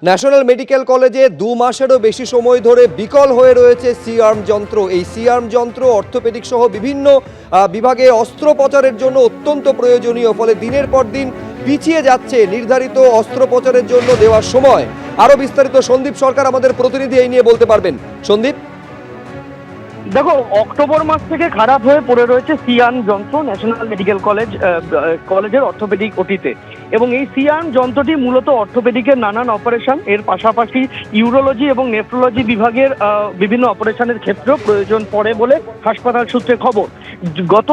National medical কলেজে 2 মাসেরও বেশি সময় ধরে বিকল হয়ে রয়েছে সি-আর্ম যন্ত্র। এই সি-আর্ম যন্ত্র অর্থোপেডিক সহ বিভিন্ন বিভাগে অস্ত্রোপচারের জন্য অত্যন্ত প্রয়োজনীয়, ফলে দিনের পর দিন পিছিয়ে যাচ্ছে নির্ধারিত অস্ত্রোপচারের জন্য দেওয়ার সময়। আরো বিস্তারিত সন্দীপ সরকার আমাদের প্রতিনিধি এই নিয়ে বলতে পারবেন। সন্দীপ, দেখো, অক্টোবর মাস থেকে খারাপ হয়ে পড়ে রয়েছে সি-আর্ম যন্ত্র ন্যাশনাল মেডিকেল কলেজের অর্থোপেডিক ওটিতে। এবং এই সি-আর্ম যন্ত্রটি মূলত অর্থোপেডিকের নানান অপারেশন, এর পাশাপাশি ইউরোলজি এবং নেফ্রোলজি বিভাগের বিভিন্ন অপারেশনের ক্ষেত্রেও প্রয়োজন পড়ে বলে হাসপাতাল সূত্রে খবর। গত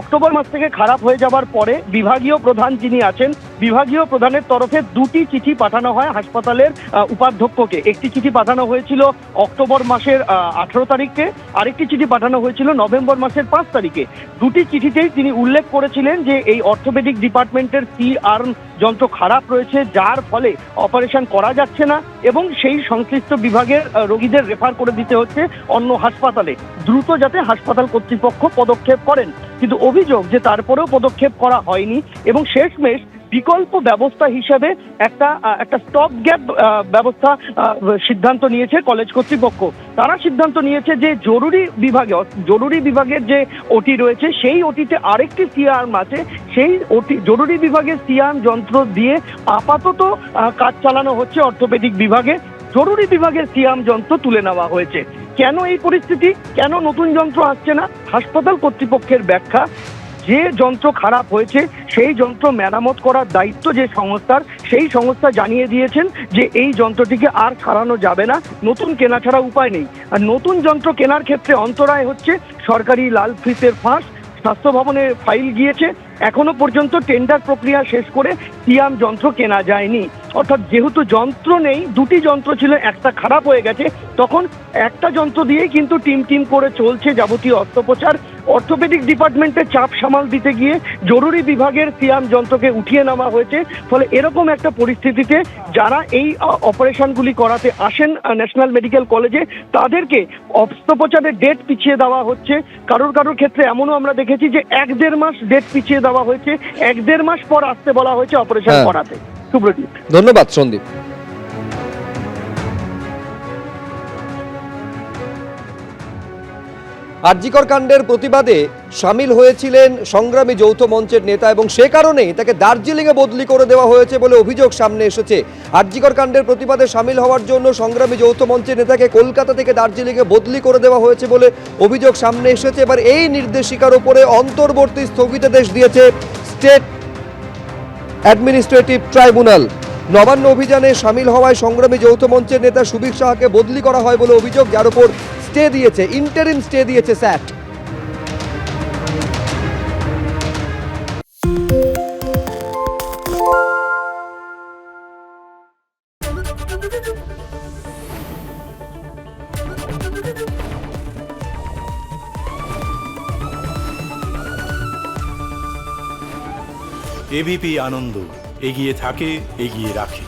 অক্টোবর মাস থেকে খারাপ হয়ে যাবার পরে বিভাগীয় প্রধান যিনি আছেন, বিভাগীয় প্রধানের তরফে 2টি চিঠি পাঠানো হয় হাসপাতালের উপাধ্যক্ষকে। একটি চিঠি পাঠানো হয়েছিল অক্টোবর মাসের 18 তারিখে, আরেকটি চিঠি পাঠানো হয়েছিল নভেম্বর মাসের 5 তারিখে। 2টি চিঠিতেই তিনি উল্লেখ করেছিলেন যে এই অর্থোপেডিক ডিপার্টমেন্টের সি-আর্ম যন্ত্র খারাপ রয়েছে, যার ফলে অপারেশন করা যাচ্ছে না এবং সেই সংশ্লিষ্ট বিভাগের রোগীদের রেফার করে দিতে হচ্ছে অন্য হাসপাতালে। দ্রুত যাতে হাসপাতাল কর্তৃপক্ষ পদক্ষেপ করেন, কিন্তু অভিযোগ যে তারপরেও পদক্ষেপ করা হয়নি এবং শেষমেশ বিকল্প ব্যবস্থা হিসেবে একটা স্টপ গ্যাপ ব্যবস্থা সিদ্ধান্ত নিয়েছে কলেজ কর্তৃপক্ষ। তারা সিদ্ধান্ত নিয়েছে যে জরুরি বিভাগের যে ওটি রয়েছে সেই ওটিতে আরেকটি সি-আর্ম আছে, সেই ওটি জরুরি বিভাগের সি-আর্ম যন্ত্র দিয়ে আপাতত কাজ চালানো হচ্ছে অর্থোপেডিক বিভাগে। জরুরি বিভাগের সি-আর্ম যন্ত্র তুলে নেওয়া হয়েছে। কেন এই পরিস্থিতি, কেন নতুন যন্ত্র আসছে না? হাসপাতাল কর্তৃপক্ষের ব্যাখ্যা, যে যন্ত্র খারাপ হয়েছে সেই যন্ত্র মেরামত করার দায়িত্ব যে সংস্থার, সেই সংস্থা জানিয়ে দিয়েছেন যে এই যন্ত্রটিকে আর সারানো যাবে না, নতুন কেনা ছাড়া উপায় নেই। আর নতুন যন্ত্র কেনার ক্ষেত্রে অন্তরায় হচ্ছে সরকারি লাল ফিতের ফাঁস। স্বাস্থ্য ভবনে ফাইল গিয়েছে, এখনো পর্যন্ত টেন্ডার প্রক্রিয়া শেষ করে সি-আর্ম যন্ত্র কেনা যায়নি। অর্থাৎ যেহেতু যন্ত্র নেই, 2টি যন্ত্র ছিল, একটা খারাপ হয়ে গেছে, তখন একটা যন্ত্র দিয়েই কিন্তু টিম করে চলছে যাবতীয় অস্ত্রোপচার। অর্থোপেডিক ডিপার্টমেন্টের চাপ সামাল দিতে গিয়ে জরুরি বিভাগের সি-আর্ম যন্ত্রকে উঠিয়ে নেওয়া হয়েছে। ফলে এরকম একটা পরিস্থিতিতে যারা এই অপারেশনগুলি করাতে আসেন ন্যাশনাল মেডিকেল কলেজে, তাদেরকে অস্ত্রোপচারের ডেট পিছিয়ে দেওয়া হচ্ছে। কারোর ক্ষেত্রে এমনও আমরা দেখেছি যে 1-1.5 মাস ডেট পিছিয়ে দেওয়া হয়েছে, 1-1.5 মাস পর আসতে বলা হয়েছে অপারেশন করাতে। সুব্রজিৎ, ধন্যবাদ সন্দীপ। আরজিকর কাণ্ডের প্রতিবাদে সামিল হয়েছিলেন সংগ্রামী যৌথ মঞ্চের নেতা এবং সে কারণেই তাকে দার্জিলিংয়ে বদলি করে দেওয়া হয়েছে বলে অভিযোগ সামনে এসেছে। আরজিকর কাণ্ডের প্রতিবাদে সামিল হওয়ার জন্য সংগ্রামী যৌথ মঞ্চের নেতাকে কলকাতা থেকে দার্জিলিংয়ে বদলি করে দেওয়া হয়েছে বলে অভিযোগ সামনে এসেছে। এবার এই নির্দেশিকার উপরে অন্তর্বর্তী স্থগিতাদেশ দিয়েছে স্টেট অ্যাডমিনিস্ট্রেটিভ ট্রাইব্যুনাল। নবান্ন অভিযানে সামিল হওয়ায় সংগ্রামী যৌথ মঞ্চের নেতা সুবীর সাহাকে বদলি করা হয় বলে অভিযোগ, যার উপর স্টে দিয়েছে, ইন্টারিম স্টে দিয়েছে স্যাট। এবিপি আনন্দ, এগিয়ে থাকে, এগিয়ে রাখে।